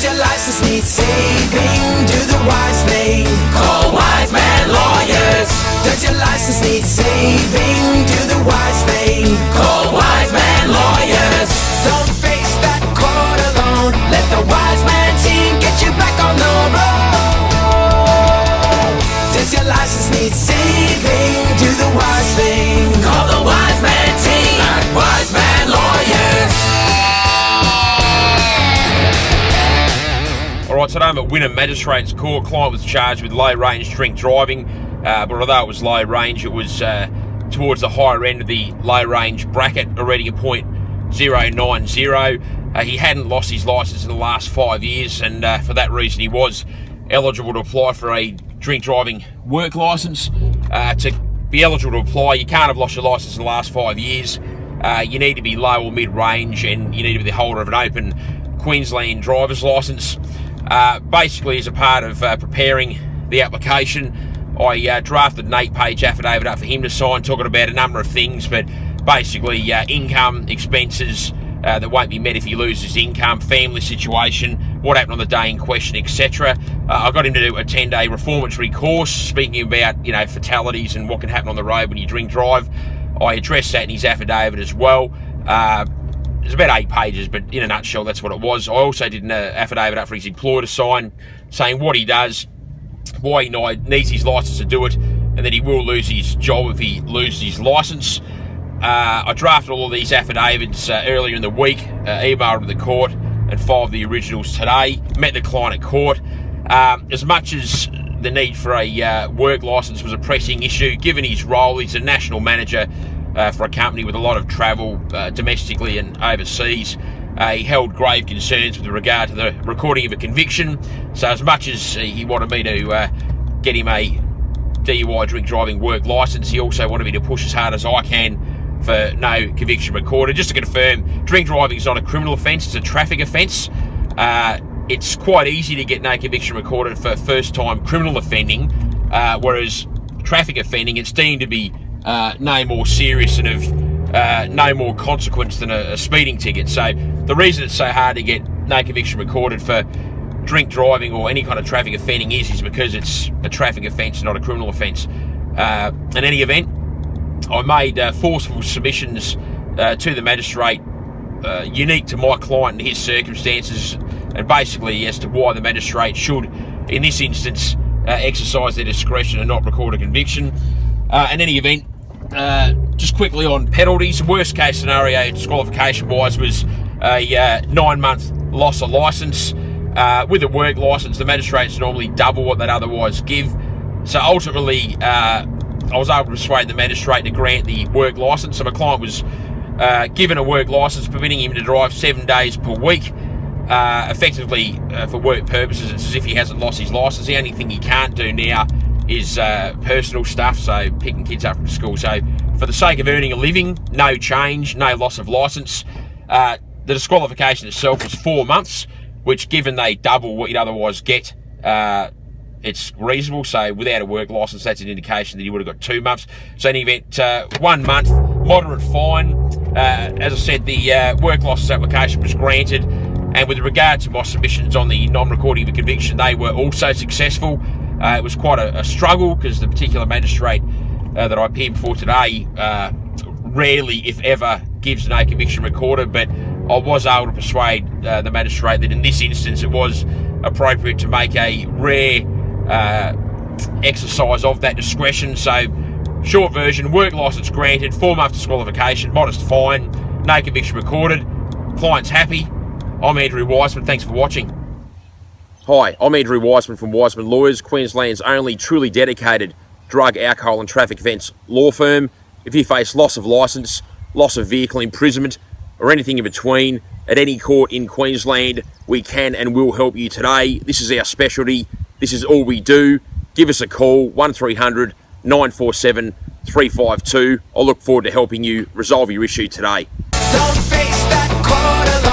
Does your license need saving? Do the wise thing. Call Wise Man Lawyers. Does your license need saving? Do the wise thing. Call Wise Man Lawyers. Don't face that court alone. Let the Wise Man team get you back on the road. Does your license need saving? Do the wise thing. Call the Wise Man team at Wise Man Lawyers. Alright, today I'm at Wynnum Magistrates Court. Client was charged with low range drink driving, but although it was low range, it was towards the higher end of the low range bracket, a rating of .090. He hadn't lost his licence in the last 5 years, and for that reason he was eligible to apply for a drink driving work licence. To be eligible to apply, you can't have lost your licence in the last 5 years. You need to be low or mid-range, and you need to be the holder of an open Queensland driver's licence. Basically, as a part of preparing the application, I drafted an 8-page affidavit up for him to sign, talking about a number of things, but basically income, expenses that won't be met if he loses income, family situation, what happened on the day in question, etc. I got him to do a 10-day reformatory course, speaking about fatalities and what can happen on the road when you drink drive. I addressed that in his affidavit as well. It's about 8 pages, but in a nutshell, that's what it was. I also did an affidavit up for his employer to sign, saying what he does, why he needs his licence to do it, and that he will lose his job if he loses his licence. I drafted all of these affidavits earlier in the week, emailed to the court, and filed the originals today. Met the client at court. As much as the need for a work licence was a pressing issue, given his role, he's a national manager for a company with a lot of travel domestically and overseas. He held grave concerns with regard to the recording of a conviction. So as much as he wanted me to get him a DUI drink driving work licence, he also wanted me to push as hard as I can for no conviction recorded. Just to confirm, drink driving is not a criminal offence, it's a traffic offence. It's quite easy to get no conviction recorded for first time criminal offending, whereas traffic offending, it's deemed to be no more serious and of no more consequence than a speeding ticket. So the reason it's so hard to get no conviction recorded for drink driving or any kind of traffic offending is because it's a traffic offence, not a criminal offence. In any event, I made forceful submissions to the magistrate unique to my client and his circumstances, and basically as to why the magistrate should, in this instance, exercise their discretion and not record a conviction. In any event, just quickly on penalties, worst case scenario disqualification wise was a 9-month loss of licence. With a work licence, the magistrates normally double what they'd otherwise give. So ultimately, I was able to persuade the magistrate to grant the work licence. So my client was given a work licence permitting him to drive 7 days per week. Effectively, for work purposes, it's as if he hasn't lost his licence. The only thing he can't do now is personal stuff, so picking kids up from school. So for the sake of earning a living, no change, no loss of licence. The disqualification itself was 4 months, which, given they double what you'd otherwise get, it's reasonable. So without a work licence, that's an indication that he would have got 2 months. So in any event, 1 month, moderate fine. As I said, the work licence application was granted, and with regard to my submissions on the non-recording of a conviction, they were also successful. It was quite a struggle because the particular magistrate that I appeared before today rarely, if ever, gives no conviction recorded, but I was able to persuade the magistrate that in this instance it was appropriate to make a rare exercise of that discretion. So, short version, work licence granted, 4-month disqualification, modest fine, no conviction recorded, client's happy. I'm Andrew Wiseman, thanks for watching. Hi, I'm Andrew Wiseman from Wiseman Lawyers, Queensland's only truly dedicated drug, alcohol and traffic offence law firm. If you face loss of licence, loss of vehicle imprisonment or anything in between at any court in Queensland, we can and will help you today. This is our specialty. This is all we do. Give us a call, 1300 947 352. I look forward to helping you resolve your issue today. Don't face that court alone.